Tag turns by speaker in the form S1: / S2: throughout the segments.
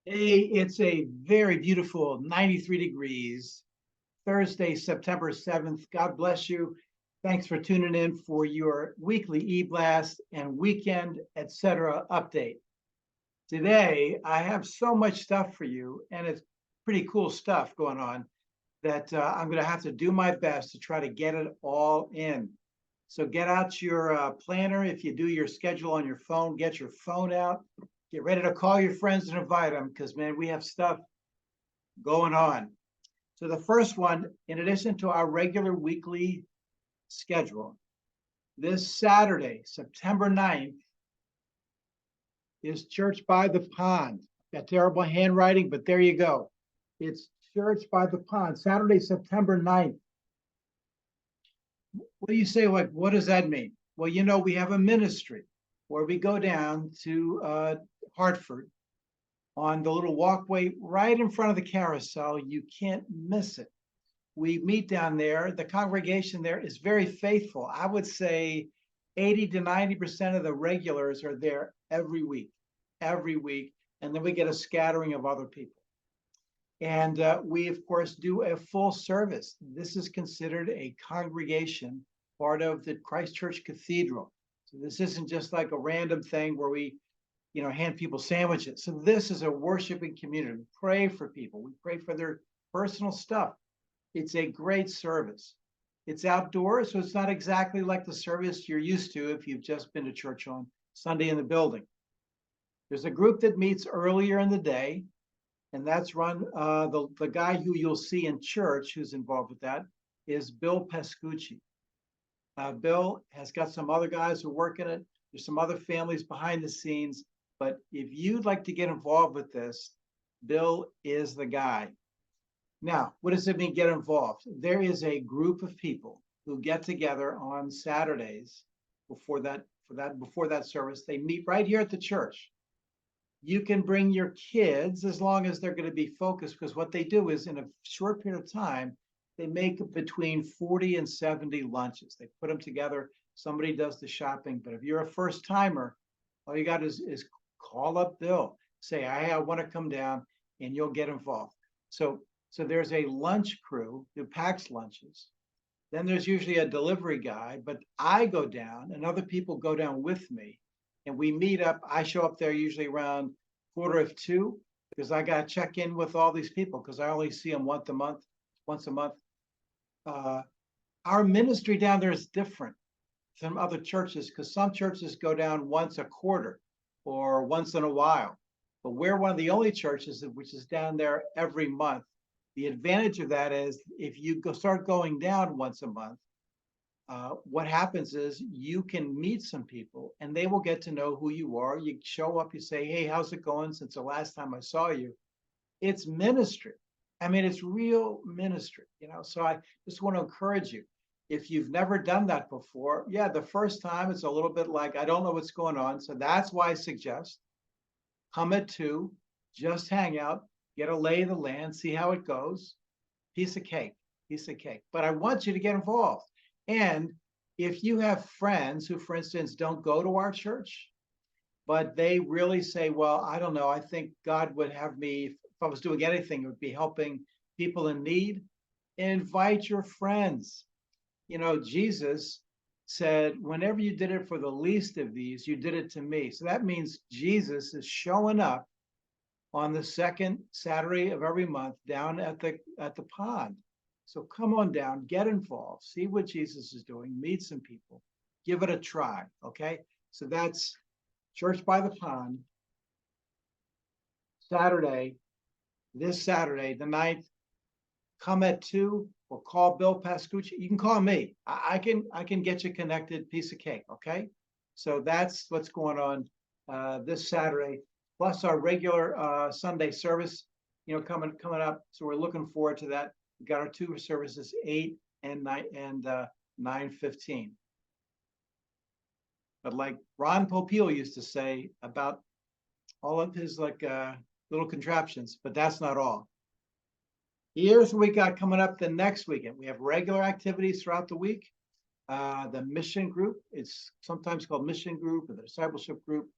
S1: Hey, it's a very beautiful 93 degrees, Thursday, September 7th. God bless you. Thanks for tuning in for your weekly eBlast and weekend, etc. update. Today, I have so much stuff for you, and it's pretty cool stuff going on that I'm going to have to do my best to try to get it all in. So get out your planner. If you do your schedule on your phone, get your phone out. Get ready to call your friends and invite them because, man, we have stuff going on. So the first one, in addition to our regular weekly schedule, this Saturday, September 9th, is Church by the Pond. Got terrible handwriting, but there you go. It's Church by the Pond, Saturday, September 9th. What do you say? Like, what does that mean? Well, we have a ministry where we go down to Hartford on the little walkway right in front of the carousel. You can't miss it. We meet down there. The congregation there is very faithful. I would say 80 to 90% of the regulars are there every week. And then we get a scattering of other people. And we, of course, do a full service. This is considered a congregation, part of the Christ Church Cathedral. So this isn't just like a random thing where we hand people sandwiches. So this is a worshiping community. We pray for people. We pray for their personal stuff. It's a great service. It's outdoors, so it's not exactly like the service you're used to if you've just been to church on Sunday in the building. There's a group that meets earlier in the day, and that's run, the guy who you'll see in church who's involved with that is Bill Pascucci. Bill has got some other guys who work in it. There's some other families behind the scenes. But if you'd like to get involved with this, Bill is the guy. Now, what does it mean get involved? There is a group of people who get together on Saturdays before that service. They meet right here at the church. You can bring your kids as long as they're going to be focused, because what they do is in a short period of time, they make between 40 and 70 lunches. They put them together. Somebody does the shopping. But if you're a first timer, all you got is call up Bill, say, hey, I want to come down, and you'll get involved. So there's a lunch crew who packs lunches. Then there's usually a delivery guy, but I go down and other people go down with me, and we meet up. I show up there usually around 1:45 because I got to check in with all these people because I only see them once a month. Our ministry down there is different from other churches because some churches go down once a quarter or once in a while. But we're one of the only churches which is down there every month. The advantage of that is if you start going down once a month, what happens is you can meet some people and they will get to know who you are. You show up, you say, hey, how's it going since the last time I saw you? It's ministry. I mean, it's real ministry, So I just want to encourage you. If you've never done that before, yeah, the first time it's a little bit like, I don't know what's going on. So that's why I suggest come at 2, just hang out, get a lay of the land, see how it goes. Piece of cake. But I want you to get involved. And if you have friends who, for instance, don't go to our church, but they really say, well, I don't know, I think God would have me, if I was doing anything, it would be helping people in need. Invite your friends. Jesus said, whenever you did it for the least of these, you did it to me. So that means Jesus is showing up on the second Saturday of every month down at the pond. So come on down, get involved, see what Jesus is doing, meet some people, give it a try. Okay. So that's Church by the Pond, this Saturday, the 9th. Come at 2 or call Bill Pascucci. You can call me. I can get you connected. Piece of cake. Okay. So that's what's going on this Saturday, plus our regular Sunday service, coming up. So we're looking forward to that. We got our 2 services, 8 and 9:15. But like Ron Popeil used to say about all of his little contraptions, but that's not all. Here's what we got coming up the next weekend. We have regular activities throughout the week. The mission group, it's sometimes called mission group or the discipleship group.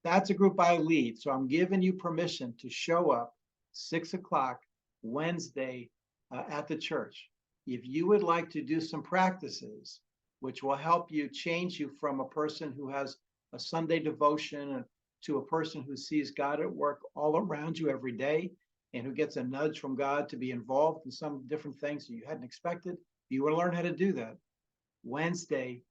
S1: that's a group I lead. So I'm giving you permission to show up 6 o'clock Wednesday at the church. If you would like to do some practices, which will help you change you from a person who has a Sunday devotion to a person who sees God at work all around you every day and who gets a nudge from God to be involved in some different things you hadn't expected. You want to learn how to do that. Wednesday,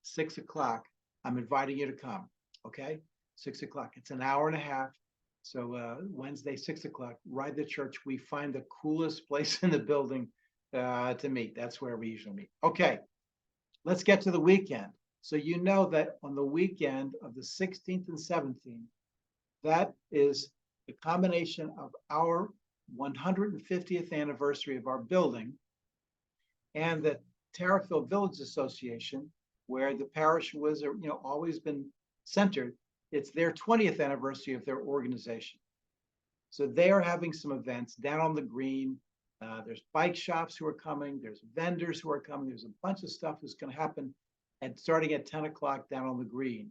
S1: 6 o'clock, I'm inviting you to come. Okay? 6 o'clock. It's an hour and a half. So Wednesday, 6 o'clock, right at the church. We find the coolest place in the building to meet. That's where we usually meet. Okay, let's get to the weekend. So you know that on the weekend of the 16th and 17th, that is the combination of our 150th anniversary of our building and the Terriffill Village Association, where the parish was, always been centered. It's their 20th anniversary of their organization. So they are having some events down on the green. There's bike shops who are coming. There's vendors who are coming. There's a bunch of stuff that's going to happen and starting at 10 o'clock down on the green.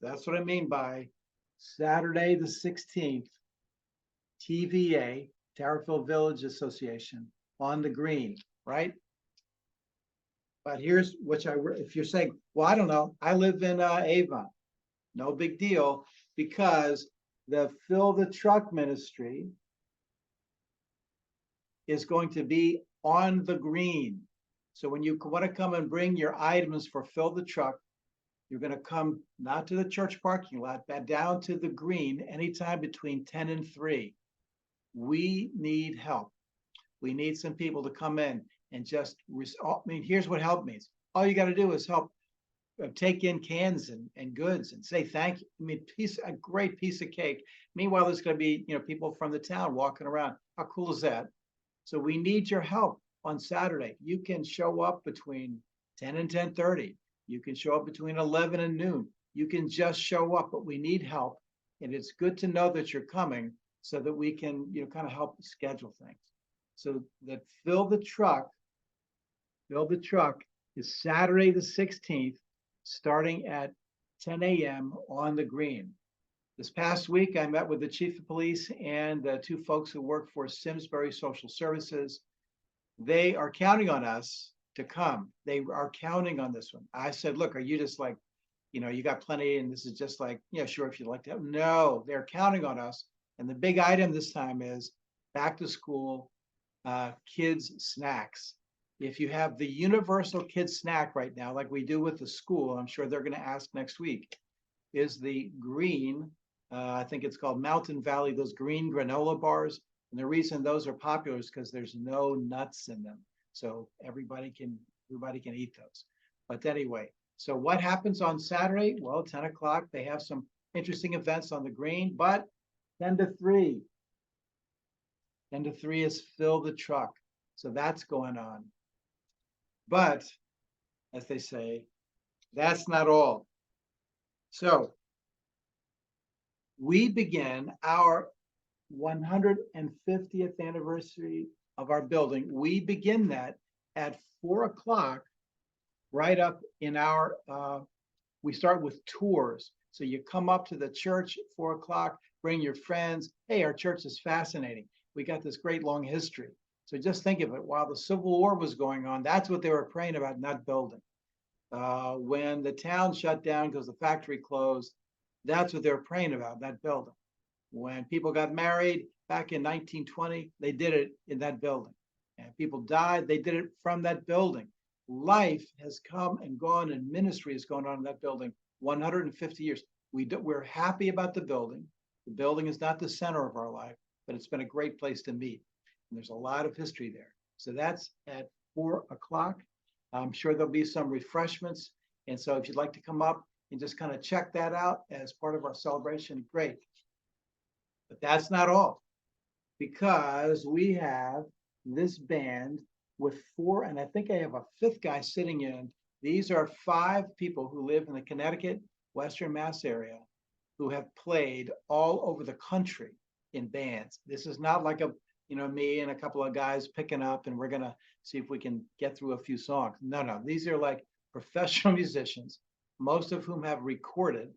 S1: So that's what I mean by Saturday the 16th, TVA, Terriffill Village Association, on the green, right? But here's which if you're saying, well, I don't know, I live in Avon. No big deal, because the Fill the Truck ministry is going to be on the green. So when you want to come and bring your items for Fill the Truck, you're going to come not to the church parking lot, but down to the green anytime between 10 and 3. We need help. We need some people to come in and just, here's what help means. All you got to do is help take in cans and goods and say thank you. I mean, a great piece of cake. Meanwhile, there's going to be people from the town walking around. How cool is that? So we need your help on Saturday. You can show up between 10 and 10:30. You can show up between 11 and noon. You can just show up, but we need help. And it's good to know that you're coming so that we can kind of help schedule things. So that Fill the Truck is Saturday the 16th, starting at 10 a.m. on the green. This past week, I met with the chief of police and the two folks who work for Simsbury Social Services. They are counting on us to come. They are counting on this one. I said, look, are you just like, you got plenty and this is just like, sure, if you'd like to have. No, they're counting on us. And the big item this time is back to school kids snacks. If you have the universal kids snack right now, like we do with the school, I'm sure they're going to ask next week, is the green, I think it's called Mountain Valley, those green granola bars. And the reason those are popular is because there's no nuts in them. So everybody can eat those. But anyway, so what happens on Saturday? Well, 10 o'clock, they have some interesting events on the green, but 10 to 3. 10 to 3 is Fill the Truck. So that's going on. But as they say, that's not all. So we begin our 150th anniversary of our building. We begin that at 4 o'clock, right up in our, we start with tours. So you come up to the church at 4 o'clock, bring your friends. Hey, our church is fascinating. We got this great long history. So just think of it, while the Civil War was going on, that's what they were praying about in that building. When the town shut down because the factory closed, that's what they were praying about, that building. When people got married back in 1920, they did it in that building. And people died, they did it from that building. Life has come and gone and ministry has gone on in that building 150 years. We're happy about the building. The building is not the center of our life, but it's been a great place to meet. And there's a lot of history there. So that's at 4 o'clock. I'm sure there'll be some refreshments. And so if you'd like to come up and just kind of check that out as part of our celebration, great. But that's not all, because we have this band with 4, and I think I have a 5th guy sitting in. These are 5 people who live in the Connecticut, Western Mass area who have played all over the country in bands. This is not like me and a couple of guys picking up and we're going to see if we can get through a few songs. No, these are like professional musicians, most of whom have recorded,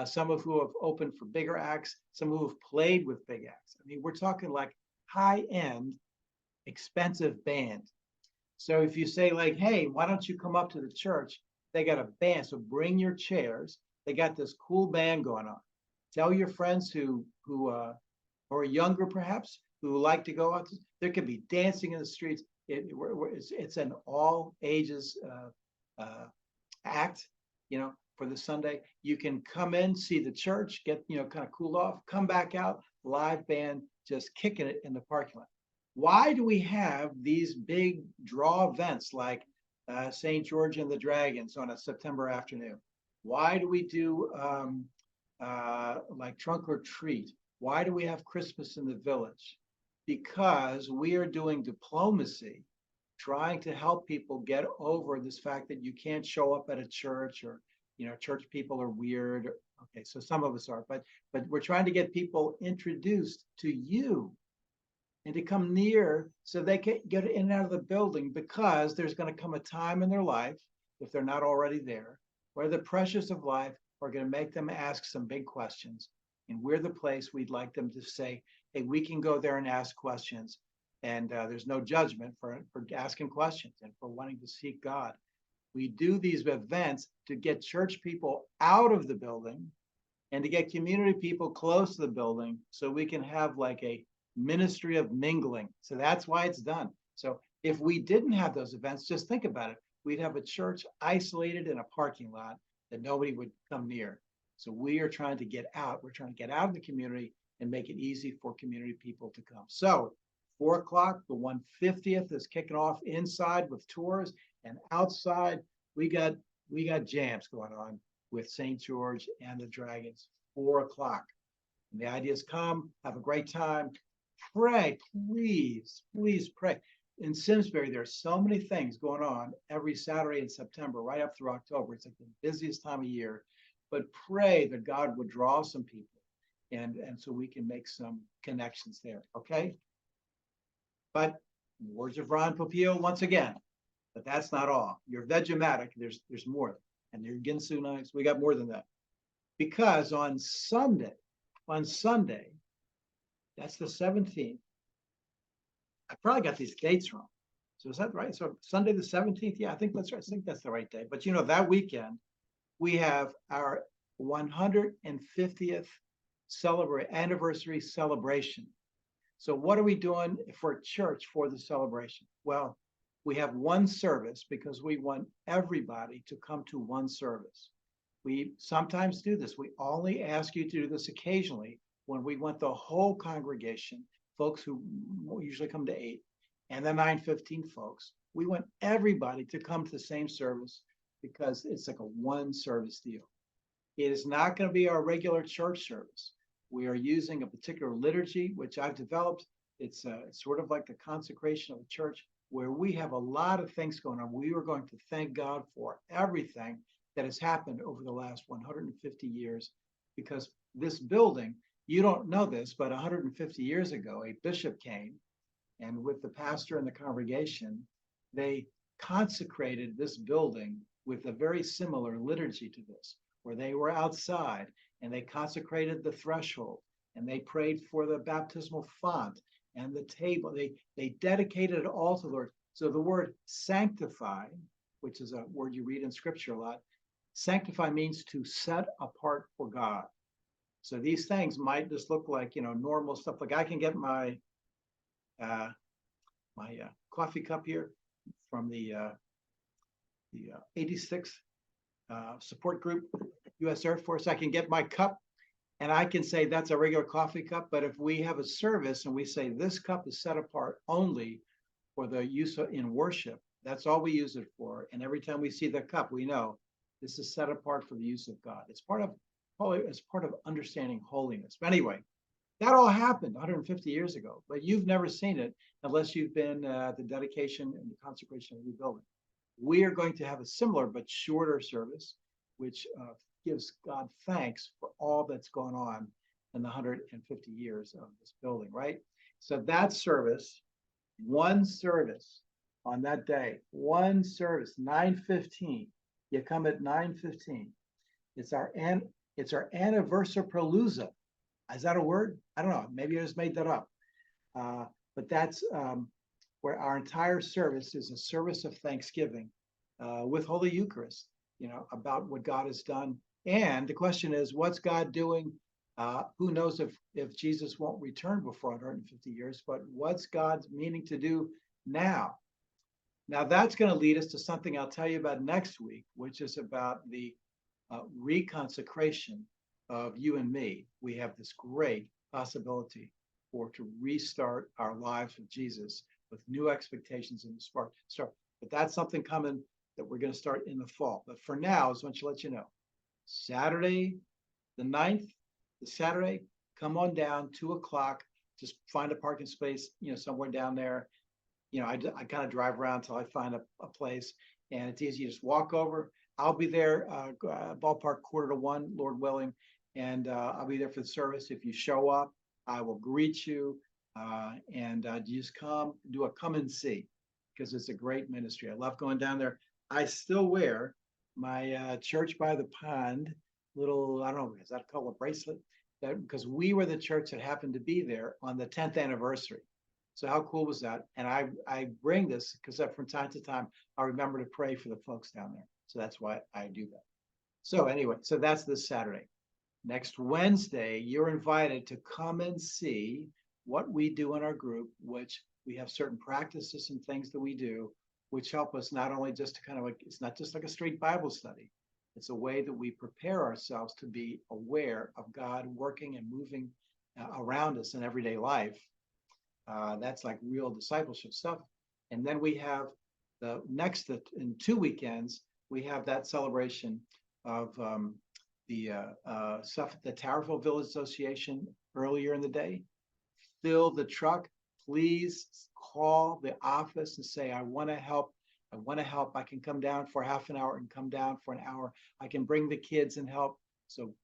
S1: some of who have opened for bigger acts, some who have played with big acts. I mean, we're talking like high-end, expensive band. So if you say like, hey, why don't you come up to the church? They got a band, so bring your chairs. They got this cool band going on. Tell your friends who are younger perhaps, who like to go out. There could be dancing in the streets. It's an all ages act, for the Sunday. You can come in, see the church, get, kind of cool off, come back out, live band, just kicking it in the parking lot. Why do we have these big draw events like St. George and the Dragons on a September afternoon? Why do we do like trunk or treat? Why do we have Christmas in the village? Because we are doing diplomacy, trying to help people get over this fact that you can't show up at a church, or church people are weird. Okay, so some of us are, but we're trying to get people introduced to you and to come near so they can get in and out of the building, because there's going to come a time in their life, if they're not already there, where the pressures of life are going to make them ask some big questions. And we're the place we'd like them to say, hey, we can go there and ask questions. And there's no judgment for asking questions and for wanting to seek God. We do these events to get church people out of the building and to get community people close to the building so we can have like a ministry of mingling. So that's why it's done. So if we didn't have those events, just think about it. We'd have a church isolated in a parking lot that nobody would come near. So we are trying to get out. We're trying to get out of the community and make it easy for community people to come. So 4 o'clock, the 150th is kicking off inside with tours, and outside we got jams going on with St. George and the Dragons. 4 o'clock. And the idea is come, have a great time, pray, please pray. In Simsbury, there's so many things going on every Saturday in September, right up through October. It's like the busiest time of year. But pray that God would draw some people, and so we can make some connections there. Okay. But words of Ron Popeil once again, but that's not all. You're Vegematic, there's more. And your Ginsu nights, we got more than that. Because on Sunday, that's the 17th. I probably got these dates wrong. So is that right? So Sunday the 17th? Yeah, I think that's right. I think that's the right day. But that weekend, we have our 150th anniversary celebration. So what are we doing for church for the celebration? Well, we have one service because we want everybody to come to one service. We sometimes do this. We only ask you to do this occasionally when we want the whole congregation, folks who usually come to 8, and the 9:15 folks. We want everybody to come to the same service because it's like a one service deal. It is not going to be our regular church service. We are using a particular liturgy, which I've developed. It's sort of like the consecration of the church, where we have a lot of things going on. We are going to thank God for everything that has happened over the last 150 years, because this building, you don't know this, but 150 years ago, a bishop came, and with the pastor and the congregation, they consecrated this building with a very similar liturgy to this, where they were outside and they consecrated the threshold and they prayed for the baptismal font and the table. They dedicated it all to the Lord. So the word sanctify, which is a word you read in scripture a lot, sanctify means to set apart for God. So these things might just look like, normal stuff. Like I can get my coffee cup here from the 86th support group, U.S. Air Force. I can get my cup and I can say that's a regular coffee cup. But if we have a service and we say this cup is set apart only for the use in worship, that's all we use it for. And every time we see the cup, we know this is set apart for the use of God. It's part of understanding holiness. But anyway, that all happened 150 years ago, but you've never seen it unless you've been at the dedication and the consecration of the building. We are going to have a similar but shorter service, which gives God thanks for all that's gone on in the 150 years of this building, right? So that service, one service on that day, one service, 9:15. You come at 9:15. It's our It's our anniversary palooza. Is that a word? I don't know. Maybe I just made that up. Uh, but that's where our entire service is a service of thanksgiving with Holy Eucharist, about what God has done. And the question is, what's God doing? Who knows if Jesus won't return before 150 years, but what's God meaning to do now? Now, that's going to lead us to something I'll tell you about next week, which is about the reconsecration of you and me. We have this great possibility for to restart our lives with Jesus with new expectations in the start. But that's something coming that we're going to start in the fall. But for now, I just want to let you know, Saturday, the 9th, the Saturday, come on down, 2 o'clock, just find a parking space, somewhere down there. I kind of drive around until I find a place, and it's easy. You just walk over. I'll be there, ballpark 1:45, Lord willing, and I'll be there for the service. If you show up, I will greet you, and you just come and see, because it's a great ministry. I love going down there. I still wear my church by the pond little, I don't know, is that called a bracelet? Because we were the church that happened to be there on the 10th anniversary. So how cool was that? And I bring this because from time to time, I remember to pray for the folks down there. So that's why I do that. So anyway, so that's this Saturday. Next Wednesday, you're invited to come and see what we do in our group, which we have certain practices and things that we do, which help us not only just to it's not just like a straight Bible study. It's a way that we prepare ourselves to be aware of God working and moving around us in everyday life. That's like real discipleship stuff. And then we have the next, in 2 weekends, we have that celebration of the Towerville Village Association earlier in the day. Fill the truck. Please call the office and say, I want to help. I want to help. I can come down for half an hour and come down for an hour. I can bring the kids and help. So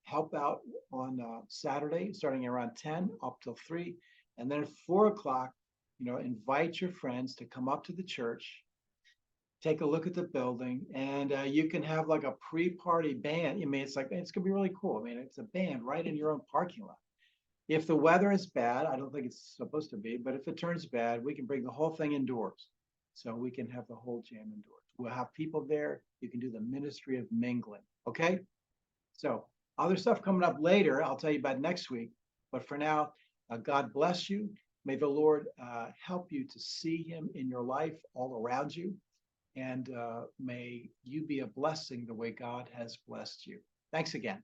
S1: help out on Saturday, starting around 10 up till 3. And then at 4 o'clock, invite your friends to come up to the church, take a look at the building, and you can have like a pre-party band. It's going to be really cool. It's a band right in your own parking lot. If the weather is bad, I don't think it's supposed to be, but if it turns bad, we can bring the whole thing indoors. So we can have the whole jam indoors. We'll have people there. You can do the ministry of mingling. Okay? So other stuff coming up later, I'll tell you about next week. But for now, God bless you. May the Lord help you to see him in your life all around you. And may you be a blessing the way God has blessed you. Thanks again.